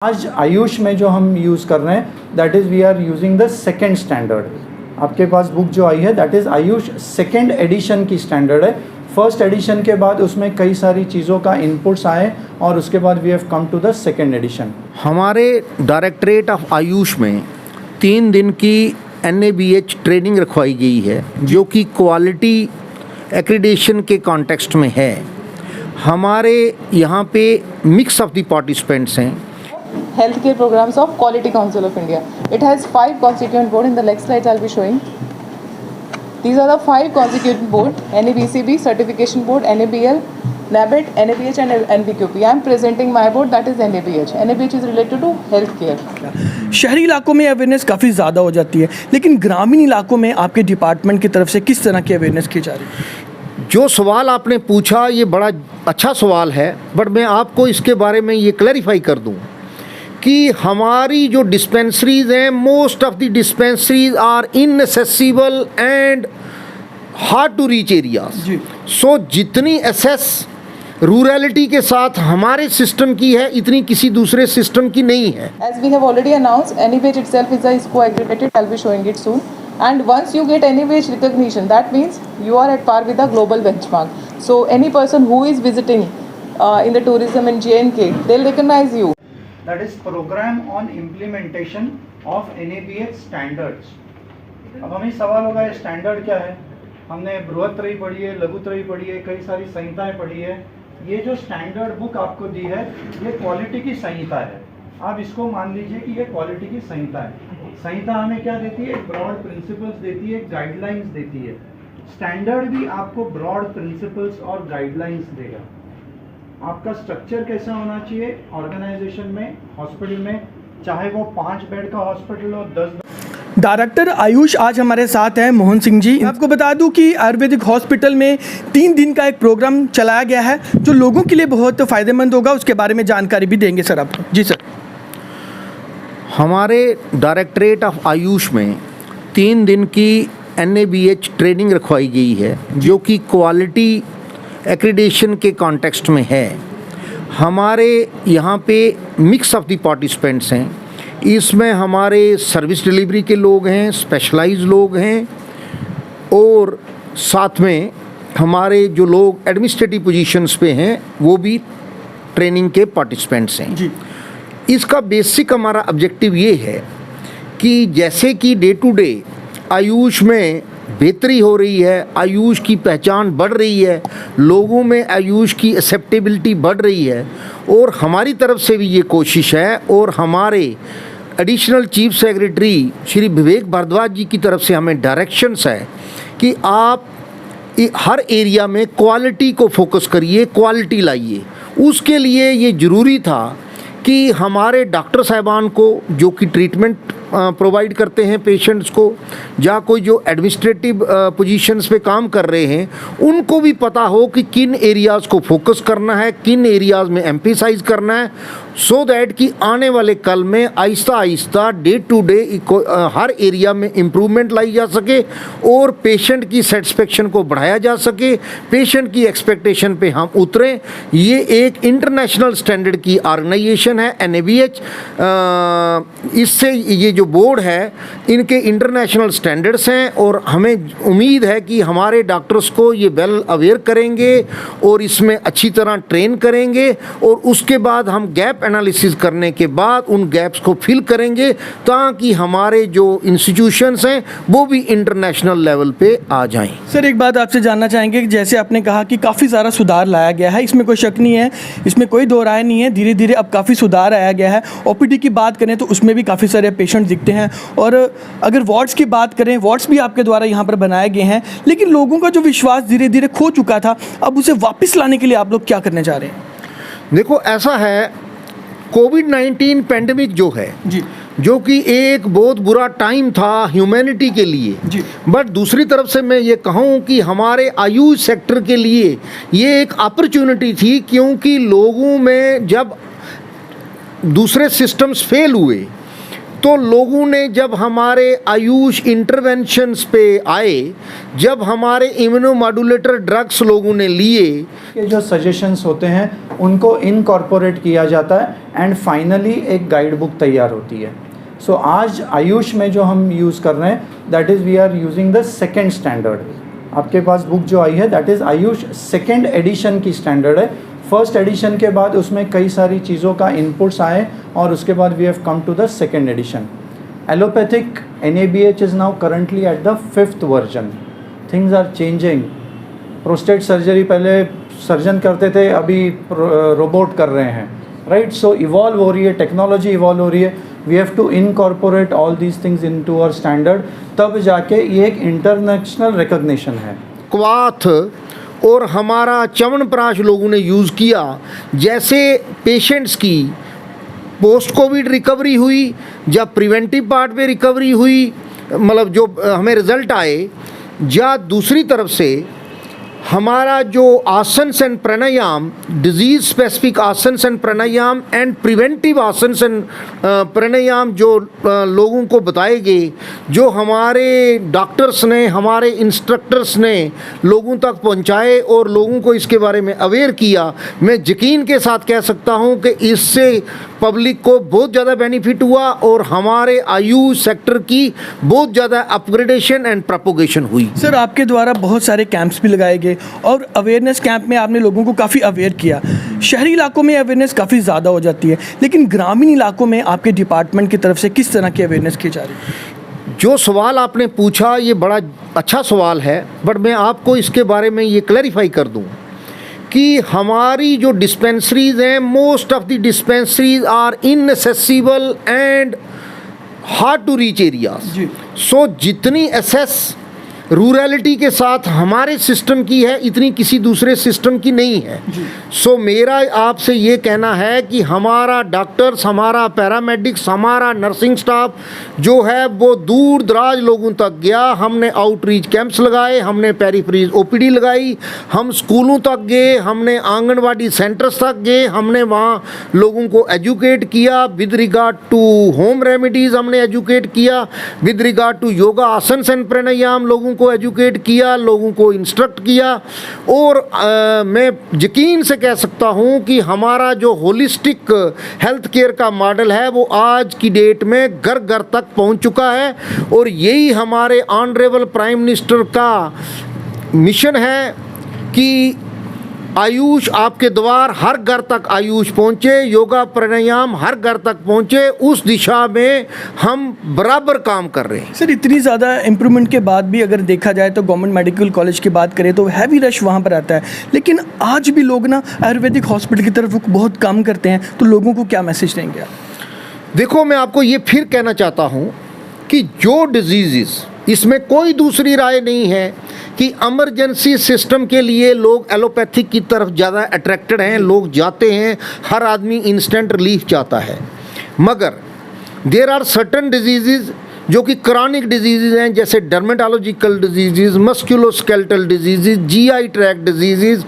आज आयुष में जो हम यूज़ कर रहे हैं that is we are using the second standard. आपके पास बुक जो आई है that is AYUSH second edition की स्टैंडर्ड है। फर्स्ट एडिशन के बाद उसमें कई सारी चीज़ों का इनपुट्स आए और उसके बाद we have come to the second edition. हमारे डायरेक्टरेट ऑफ आयुष में 3 दिन की NABH ट्रेनिंग रखवाई गई है जो कि क्वालिटी एक्रीडेशन के कॉन्टेक्स्ट में है। हमारे यहाँ पे मिक्स ऑफ द पार्टिसिपेंट्स हैं। Healthcare programs of Quality Council of India. It has 5 constituent board. In the next slides I'll be showing. These are the 5 constituent board: NABCB, Certification Board, NABL, NABET, NABH and NBQP. I am presenting my board, that is NABH. NABH is related to healthcare. शहरी इलाकों में awareness काफ़ी ज़्यादा हो जाती है, लेकिन ग्रामीण इलाकों में आपके डिपार्टमेंट की तरफ से किस तरह की अवेयरनेस की जा रही है? जो सवाल आपने पूछा ये बड़ा अच्छा सवाल है, बट मैं आपको इसके बारे में ये क्लैरिफाई कर दूं कि हमारी जो डिस्पेंसरीज हैं, most of the dispensaries are inaccessible and hard to reach areas. So जितनी एसेस रूरलिटी के साथ हमारे सिस्टम की है इतनी किसी दूसरे सिस्टम की नहीं है। As we have already announced, NABH itself is a ISCO accredited. I'll be showing it soon. And once you get NABH recognition, that means you are at par with the global benchmark. So any person who is visiting in the tourism in JNK, they'll recognize you. That is programme on implementation of NABH standards. अब हमें सवाल होगा ये standard क्या है। हमने बृहत्त्रयी पढ़ी है, लघुत्रयी पढ़ी है, कई सारी संहिताएं पढ़ी है। ये जो स्टैंडर्ड बुक आपको दी है ये क्वालिटी की संहिता है। आप इसको मान लीजिए कि ये क्वालिटी की संहिता है। संहिता हमें क्या देती है? ब्रॉड प्रिंसिपल्स देती है, गाइडलाइंस देती है। स्टैंडर्ड भी आपको ब्रॉड प्रिंसिपल्स और गाइडलाइंस देगा। आपका स्ट्रक्चर कैसा होना चाहिए ऑर्गेनाइजेशन में, हॉस्पिटल में, चाहे वो 5 बेड का हॉस्पिटल हो, 10 बेड। डायरेक्टर आयुष आज हमारे साथ हैं मोहन सिंह जी। आपको बता दूं कि आयुर्वेदिक हॉस्पिटल में 3 दिन का एक प्रोग्राम चलाया गया है जो लोगों के लिए बहुत फ़ायदेमंद होगा, उसके बारे में जानकारी भी देंगे सर आप। जी सर। हमारे डायरेक्टरेट ऑफ आयुष में 3 दिन की NABH ट्रेनिंग रखवाई गई है जो कि क्वालिटी एक्रीडेशन के कॉन्टेक्स्ट में है। हमारे यहाँ पे मिक्स ऑफ द पार्टिसिपेंट्स हैं। इसमें हमारे सर्विस डिलीवरी के लोग हैं, स्पेशलाइज्ड लोग हैं और साथ में हमारे जो लोग एडमिनिस्ट्रेटिव पोजीशंस पे हैं वो भी ट्रेनिंग के पार्टिसिपेंट्स हैं जी। इसका बेसिक हमारा ऑब्जेक्टिव ये है कि जैसे कि डे टू डे आयुष में बेहतरी हो रही है, आयुष की पहचान बढ़ रही है, लोगों में आयुष की एक्सेप्टेबिलिटी बढ़ रही है और हमारी तरफ से भी ये कोशिश है और हमारे additional chief secretary Shri Vivek Bhardwaj जी की तरफ से हमें डायरेक्शंस है कि आप हर एरिया में क्वालिटी को फोकस करिए, क्वालिटी लाइए। उसके लिए ये ज़रूरी था कि हमारे डॉक्टर साहिबान को जो कि ट्रीटमेंट प्रोवाइड करते हैं पेशेंट्स को, या कोई जो एडमिनिस्ट्रेटिव पोजीशंस पे काम कर रहे हैं उनको भी पता हो कि किन एरियाज़ को फोकस करना है, किन एरियाज़ में एम्फेसाइज करना है, सो दैट कि आने वाले कल में आहिस्ता आहिस्ता डे टू डे हर एरिया में इम्प्रूवमेंट लाई जा सके और पेशेंट की सेटिस्फेक्शन को बढ़ाया जा सके, पेशेंट की एक्सपेक्टेशन पे हम उतरें। ये एक इंटरनेशनल स्टैंडर्ड की ऑर्गेनाइजेशन है NABH। इससे ये जो बोर्ड है इनके इंटरनेशनल स्टैंडर्ड्स हैं और हमें उम्मीद है कि हमारे डॉक्टर्स को ये वेल अवेयर करेंगे और इसमें अच्छी तरह ट्रेन करेंगे और उसके बाद हम गैप एनालिसिस करने के बाद उन गैप्स को फिल करेंगे ताकि हमारे जो इंस्टीट्यूशंस हैं वो भी इंटरनेशनल लेवल पे आ जाएं। सर एक बात आपसे जानना चाहेंगे कि जैसे आपने कहा कि काफ़ी सारा सुधार लाया गया है, इसमें कोई शक नहीं है, इसमें कोई दो राय नहीं है, धीरे धीरे अब काफ़ी सुधार आया गया है। OPD की बात करें तो उसमें भी काफ़ी सारे पेशेंट दिखते हैं और अगर वार्ड्स की बात करें, वार्ड्स भी आपके द्वारा यहाँ पर बनाए गए हैं, लेकिन लोगों का जो विश्वास धीरे धीरे खो चुका था, अब उसे वापस लाने के लिए आप लोग क्या करने जा रहे हैं? देखो ऐसा है, कोविड-19 पेंडेमिक जो है जी, जो कि एक बहुत बुरा टाइम था ह्यूमैनिटी के लिए जी, बट दूसरी तरफ से मैं ये कहूँ कि हमारे आयुष सेक्टर के लिए ये एक अपॉर्चुनिटी थी, क्योंकि लोगों में जब दूसरे सिस्टम्स फेल हुए तो लोगों ने जब हमारे आयुष इंटरवेंशंस पे आए, जब हमारे इम्यूनोमॉड्यूलेटर ड्रग्स लोगों ने लिए, के जो सजेशंस होते हैं उनको इनकॉर्पोरेट किया जाता है एंड फाइनली एक गाइड बुक तैयार होती है। सो आज आयुष में जो हम यूज़ कर रहे हैं that is we are using the second standard. आपके पास बुक जो आई है that is AYUSH second edition की स्टैंडर्ड है। फर्स्ट एडिशन के बाद उसमें कई सारी चीज़ों का इनपुट्स आए और उसके बाद we have come to the second edition. Allopathic NABH is now currently at the 5th version. Things are changing. Prostate surgery पहले सर्जन करते थे, अभी रोबोट कर रहे हैं, राइट। सो इवॉल्व हो रही है, टेक्नोलॉजी इवॉल्व हो रही है। We have to incorporate all these things into our standard, तब जाके ये एक इंटरनेशनल रिकॉग्निशन है। क्वाथ और हमारा च्यवनप्राश लोगों ने यूज़ किया। जैसे पेशेंट्स की पोस्ट कोविड रिकवरी हुई, जब प्रिवेंटिव पार्ट पे रिकवरी हुई, मतलब जो हमें रिज़ल्ट आए, या दूसरी तरफ से हमारा जो asanas and pranayama, disease specific asanas and pranayama and preventive asanas and pranayama जो लोगों को बताए गए, जो हमारे डॉक्टर्स ने, हमारे इंस्ट्रक्टर्स ने लोगों तक पहुंचाए और लोगों को इसके बारे में अवेयर किया, मैं यकीन के साथ कह सकता हूं कि इससे पब्लिक को बहुत ज़्यादा बेनिफिट हुआ और हमारे आयुष सेक्टर की बहुत ज़्यादा अपग्रेडेशन एंड प्रोपोगेशन हुई। सर, आपके द्वारा बहुत सारे कैंप्स भी लगाए गए और अवेयरनेस कैंप में आपने लोगों को काफ़ी अवेयर किया। शहरी इलाकों में अवेयरनेस काफ़ी ज़्यादा हो जाती है, लेकिन ग्रामीण इलाकों में आपके डिपार्टमेंट की तरफ से किस तरह की अवेयरनेस की जा रही है? जो सवाल आपने पूछा ये बड़ा अच्छा सवाल है, बट मैं आपको इसके बारे में ये क्लैरिफाई कर दूं कि हमारी जो डिस्पेंसरीज हैं, most of the dispensaries are inaccessible and hard to reach areas. So जितनी एसेस रूरलिटी के साथ हमारे सिस्टम की है, इतनी किसी दूसरे सिस्टम की नहीं है। सो मेरा आपसे ये कहना है कि हमारा डॉक्टर्स, हमारा पैरामेडिक्स, हमारा नर्सिंग स्टाफ जो है वो दूर दराज लोगों तक गया। हमने आउटरीच कैंप्स लगाए, हमने पेरीफ्रीज OPD लगाई, हम स्कूलों तक गए, हमने आंगनवाड़ी सेंटर्स तक गए, हमने वहाँ लोगों को एजुकेट किया with regard to home remedies, हमने एजुकेट किया with regard to yoga asanas and pranayama, लोगों को एजुकेट किया, लोगों को इंस्ट्रक्ट किया। और मैं यकीन से कह सकता हूं कि हमारा जो होलिस्टिक हेल्थ केयर का मॉडल है वो आज की डेट में घर घर तक पहुंच चुका है और यही हमारे ऑनरेबल प्राइम मिनिस्टर का मिशन है कि आयुष आपके द्वार, हर घर तक आयुष पहुँचे, योगा प्राणायाम हर घर तक पहुँचे, उस दिशा में हम बराबर काम कर रहे हैं। सर, इतनी ज़्यादा इम्प्रूवमेंट के बाद भी अगर देखा जाए तो गवर्नमेंट मेडिकल कॉलेज की बात करें तो हैवी रश वहाँ पर आता है, लेकिन आज भी लोग ना आयुर्वेदिक हॉस्पिटल की तरफ बहुत कम करते हैं, तो लोगों को क्या मैसेज देंगे आप? देखो, मैं आपको ये फिर कहना चाहता हूँ कि जो डिजीज़, इसमें कोई दूसरी राय नहीं है कि इमरजेंसी सिस्टम के लिए लोग एलोपैथिक की तरफ ज़्यादा अट्रैक्टेड हैं, लोग जाते हैं, हर आदमी इंस्टेंट रिलीफ चाहता है। मगर देयर आर सर्टन डिजीज़ जो कि क्रॉनिक डिजीज़ हैं, जैसे dermatological disease, musculoskeletal disease, GI tract disease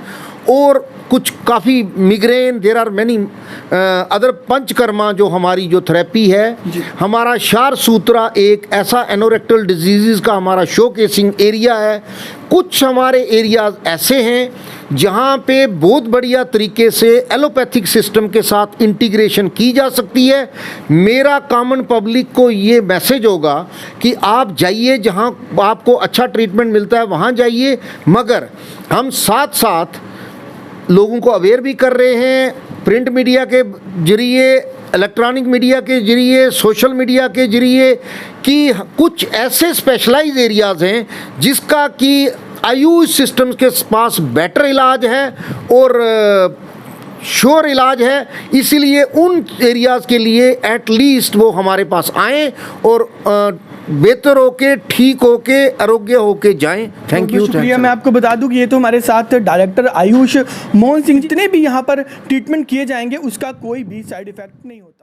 और कुछ काफ़ी migraine, there are many other panchakarma जो हमारी जो थेरेपी है। हमारा शार सूत्रा एक ऐसा एनोरेक्टल डिजीज़ का हमारा शोकेसिंग एरिया है। कुछ हमारे एरियाज ऐसे हैं जहाँ पे बहुत बढ़िया तरीके से एलोपैथिक सिस्टम के साथ इंटीग्रेशन की जा सकती है। मेरा कॉमन पब्लिक को ये मैसेज होगा कि आप जाइए, जहाँ आपको अच्छा ट्रीटमेंट मिलता है वहाँ जाइए, मगर हम साथ साथ लोगों को अवेयर भी कर रहे हैं, प्रिंट मीडिया के जरिए, इलेक्ट्रॉनिक मीडिया के जरिए, सोशल मीडिया के जरिए, कि कुछ ऐसे स्पेशलाइज एरियाज़ हैं जिसका कि आयुष सिस्टम के पास बेटर इलाज है और श्योर इलाज है। इसीलिए उन एरियाज़ के लिए एटलीस्ट वो हमारे पास आएँ और बेहतर होके, ठीक होके, आरोग्य होके जाएं। Thank you. शुक्रिया। मैं आपको बता दूं कि ये तो हमारे साथ डायरेक्टर आयुष मोहन सिंह, जितने भी यहाँ पर ट्रीटमेंट किए जाएंगे उसका कोई भी साइड इफेक्ट नहीं होता।